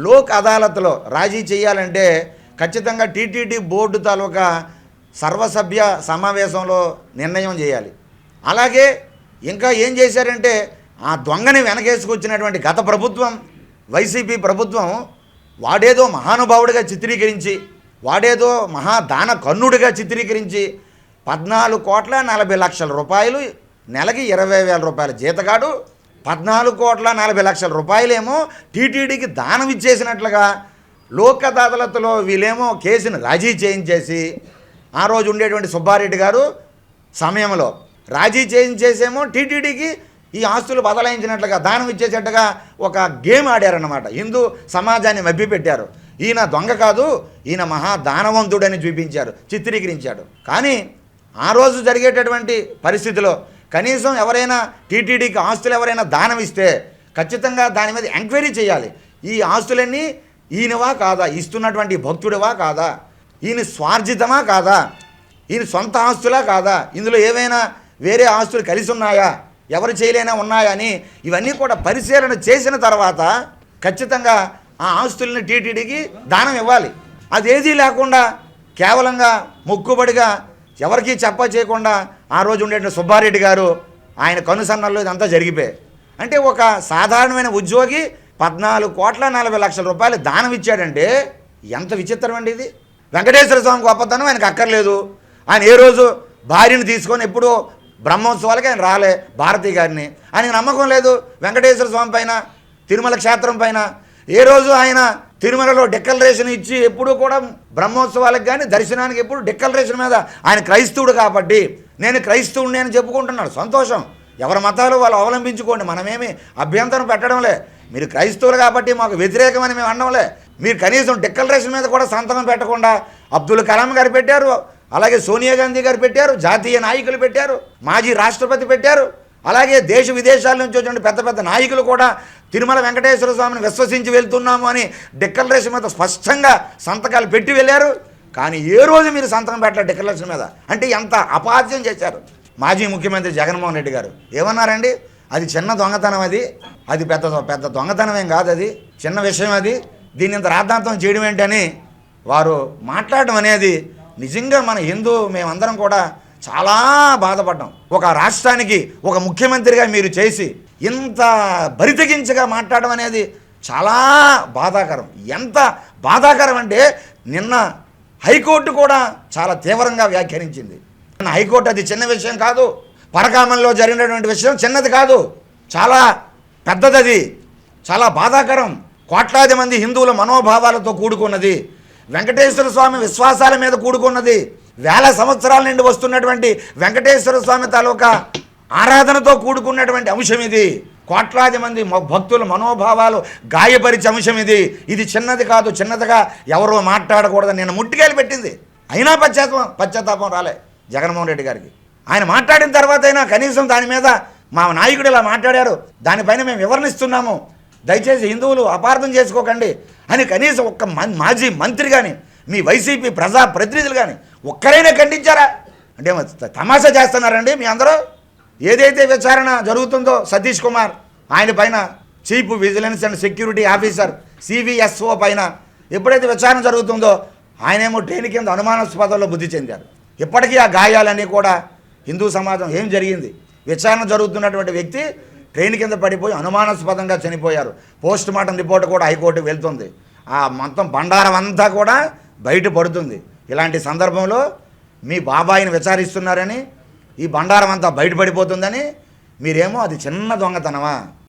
లోక్ అదాలత్లో రాజీ చేయాలంటే ఖచ్చితంగా TTD board తాలూకా సర్వసభ్య సమావేశంలో నిర్ణయం చేయాలి. అలాగే ఇంకా ఏం చేశారంటే ఆ దొంగని వెనకేసుకొచ్చినటువంటి గత ప్రభుత్వం వైసీపీ ప్రభుత్వం వాడేదో మహానుభావుడిగా చిత్రీకరించి, వాడేదో మహాదాన కన్నుడిగా చిత్రీకరించి 14,40,00,000 రూపాయలు, నెలకి 20,000 రూపాయల జీతగాడు 14,40,00,000 రూపాయలేమో టీటీడీకి దానం ఇచ్చేసినట్లుగా లోక్ అదాలత్లో వీళ్ళేమో కేసును రాజీ చేయించేసి, ఆ రోజు ఉండేటువంటి సుబ్బారెడ్డి గారు సమయంలో రాజీ చేయించేసేమో టీటీడీకి ఈ ఆస్తులు బదలాయించినట్లుగా దానం ఇచ్చేసేట్టుగా ఒక గేమ్ ఆడారన్నమాట. హిందూ సమాజాన్ని మభ్యపెట్టారు. ఈయన దొంగ కాదు, ఈయన మహాదానవంతుడని చూపించారు, చిత్రీకరించాడు. కానీ ఆ రోజు జరిగేటటువంటి పరిస్థితిలో కనీసం ఎవరైనా టీటీడీకి ఆస్తులు ఎవరైనా దానం ఇస్తే ఖచ్చితంగా దాని మీద ఎంక్వైరీ చేయాలి. ఈ ఆస్తులన్నీ ఈయనవా కాదా, ఇస్తున్నటువంటి భక్తుడివా కాదా, ఈయన స్వార్జితమా కాదా, ఈయన సొంత ఆస్తులా కాదా, ఇందులో ఏవైనా వేరే ఆస్తులు కలిసి ఉన్నాయా, ఎవరు చేయలేనా ఉన్నాయా అని ఇవన్నీ కూడా పరిశీలన చేసిన తర్వాత ఖచ్చితంగా ఆ ఆస్తుల్ని టీటీడీకి దానం ఇవ్వాలి. అదేదీ లేకుండా కేవలంగా మొక్కుబడిగా ఎవరికీ చేయకుండా ఆ రోజు ఉండేటువంటి సుబ్బారెడ్డి గారు ఆయన కనుసన్నల్లో ఇదంతా జరిగిపోయి, అంటే ఒక సాధారణమైన ఉద్యోగి 14,40,00,000 రూపాయలు దానం ఇచ్చాడంటే ఎంత విచిత్రం అండి ఇది. వెంకటేశ్వర స్వామి గొప్పతనం ఆయనకు అక్కర్లేదు. ఆయన ఏ రోజు భార్యను తీసుకొని ఎప్పుడూ బ్రహ్మోత్సవాలకి ఆయన రాలే, భారతి గారిని. ఆయనకు నమ్మకం లేదు వెంకటేశ్వర స్వామి పైన, తిరుమల క్షేత్రం పైన. ఏ రోజు ఆయన తిరుమలలో డిక్లరేషన్ ఇచ్చి ఎప్పుడూ కూడా బ్రహ్మోత్సవాలకు కానీ దర్శనానికి ఎప్పుడు డిక్లరేషన్ మీద ఆయన క్రైస్తవుడు కాబట్టి నేను క్రైస్తవుడిని అని చెప్పుకుంటున్నాడు. సంతోషం, ఎవరి మతాలు వాళ్ళు అవలంబించుకోండి, మనమేమి అభ్యంతరం పెట్టడంలే. మీరు క్రైస్తవులు కాబట్టి మాకు వ్యతిరేకమని మేము అనడంలే. మీరు కనీసం డిక్లరేషన్ మీద కూడా సంతకం పెట్టకుండా అబ్దుల్ కలాం గారు పెట్టారు, అలాగే సోనియా గాంధీ గారు పెట్టారు, జాతీయ నాయకులు పెట్టారు, మాజీ రాష్ట్రపతి పెట్టారు, అలాగే దేశ విదేశాల నుంచి వచ్చిన పెద్ద పెద్ద నాయకులు కూడా తిరుమల వెంకటేశ్వర స్వామిని విశ్వసించి వెళ్తున్నాము అని డిక్లరేషన్ మీద స్పష్టంగా సంతకాలు పెట్టి వెళ్ళారు. కానీ ఏ రోజు మీరు సంతకం పెట్టలేదు డిక్లరేషన్ మీద, అంటే ఎంత అపార్థం చేశారు. మాజీ ముఖ్యమంత్రి జగన్మోహన్ రెడ్డి గారు ఏమన్నారండి, అది చిన్న దొంగతనం, అది పెద్ద దొంగతనం ఏం కాదు, అది చిన్న విషయం, అది దీన్ని ఇంత రాద్ధాంతం చేయడం ఏంటని వారు మాట్లాడడం అనేది నిజంగా మన మేమందరం కూడా చాలా బాధపడ్డాం. ఒక రాష్ట్రానికి ఒక ముఖ్యమంత్రిగా మీరు చేసి ఇంత బరితెగించగా మాట్లాడడం అనేది చాలా బాధాకరం. ఎంత బాధాకరం అంటే నిన్న హైకోర్టు కూడా చాలా తీవ్రంగా వ్యాఖ్యానించింది. హైకోర్టు అది చిన్న విషయం కాదు, పరకామంలో జరిగినటువంటి విషయం చిన్నది కాదు, చాలా పెద్దది, అది చాలా బాధాకరం. కోట్లాది మంది హిందువుల మనోభావాలతో కూడుకున్నది, వెంకటేశ్వర స్వామి విశ్వాసాల మీద కూడుకున్నది, వేల సంవత్సరాల నుండి వస్తున్నటువంటి వెంకటేశ్వర స్వామి తాలూకా ఆరాధనతో కూడుకున్నటువంటి అంశం ఇది. కోట్లాది మంది భక్తుల మనోభావాలు గాయపరిచే అంశం ఇది. ఇది చిన్నది కాదు, చిన్నదిగా ఎవరో మాట్లాడకూడదని నేను ముట్టికాయలు పెట్టింది. అయినా పశ్చాత్తాపం రాలే జగన్మోహన్ రెడ్డి గారికి. ఆయన మాట్లాడిన తర్వాత అయినా కనీసం దాని మీద మా నాయకుడు ఇలా మాట్లాడారు, దానిపైన మేము వివరణిస్తున్నాము, దయచేసి హిందువులు అపార్థం చేసుకోకండి అని కనీసం ఒక్క మాజీ మంత్రి కానీ మీ వైసీపీ ప్రజాప్రతినిధులు కానీ ఒక్కరైనా ఖండించారా? అంటే తమాషా చేస్తున్నారండి మీ అందరూ. ఏదైతే విచారణ జరుగుతుందో సతీష్ కుమార్ ఆయన పైన, chief vigilance and security officer CVSO పైన ఎప్పుడైతే విచారణ జరుగుతుందో ఆయనేమో ట్రైన్ కింద అనుమానాస్పదంలో బుద్ధి చెందారు. ఇప్పటికీ ఆ గాయాలన్నీ కూడా హిందూ సమాజం ఏం జరిగింది, విచారణ జరుగుతున్నటువంటి వ్యక్తి ట్రైన్ కింద పడిపోయి అనుమానాస్పదంగా చనిపోయారు. పోస్ట్ మార్టం రిపోర్ట్ కూడా హైకోర్టుకు వెళ్తుంది. ఆ మొత్తం బండారం అంతా కూడా బయటపడుతుంది. ఇలాంటి సందర్భంలో మీ బాబాయిని విచారిస్తున్నారని ఈ బండారం అంతా బయటపడిపోతుందని మీరేమో అది చిన్న దొంగతనమా,